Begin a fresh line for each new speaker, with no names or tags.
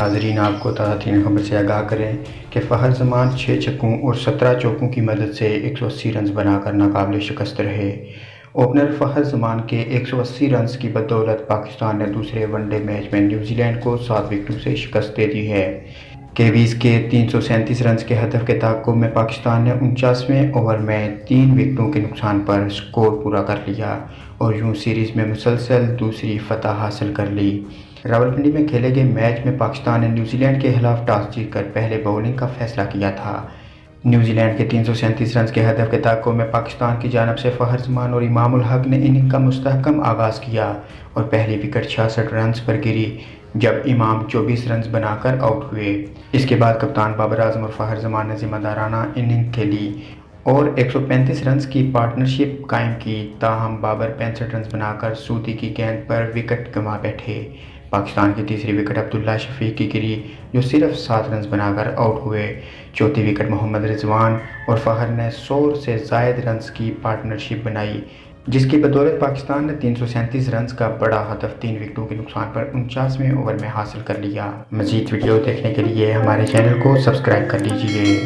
नाजरीन, आपको ताज़ा खबर से आगाह करें कि फ़हर जमान 6 छक्कों और 17 चौकों की मदद से 180 रन बनाकर नाकाबिल शिकस्त रहे। ओपनर फ़हर जमान के 180 रन की बदौलत पाकिस्तान ने दूसरे वनडे मैच में न्यूजीलैंड को 7 विकेटों से शिकस्त दे दी है। केवीज़ के 337 रन के हदफ के ताक़ुब में पाकिस्तान ने 49वें ओवर में 3 विकेटों के नुकसान पर स्कोर पूरा कर लिया और यूं सीरीज़ में मुसलसल दूसरी फतह हासिल कर ली। रावलपिंडी में खेले गए मैच में पाकिस्तान ने न्यूजीलैंड के खिलाफ टॉस जीतकर पहले बॉलिंग का फैसला किया था। न्यूजीलैंड के 337 रन के हदफ के ताक़ुब में पाकिस्तान की जानिब से फ़हर जमान और इमामुल हक ने इनिंग का मुस्तहकम आगाज़ किया और पहली विकेट 66 रन पर गिरी जब इमाम 24 रन बनाकर आउट हुए। इसके बाद कप्तान बाबर आजम और फ़हर जमान ने जिम्मेदाराना इनिंग खेली और 135 रन की पार्टनरशिप कायम की, ताहम बाबर 65 रन बनाकर सूदी की गेंद पर विकेट गंवा बैठे। पाकिस्तान की तीसरी विकेट अब्दुल्ला शफीक की गिरी जो सिर्फ 7 रन बनाकर आउट हुए। चौथी विकेट मोहम्मद रिजवान और फ़हर ने 100 से ज़ायद रन की पार्टनरशिप बनाई, जिसकी बदौलत पाकिस्तान ने 337 रन का बड़ा हदफ 3 विकेटों के नुकसान पर 49वें ओवर में हासिल कर लिया। मज़ीद वीडियो देखने के लिए हमारे चैनल को सब्सक्राइब कर लीजिए।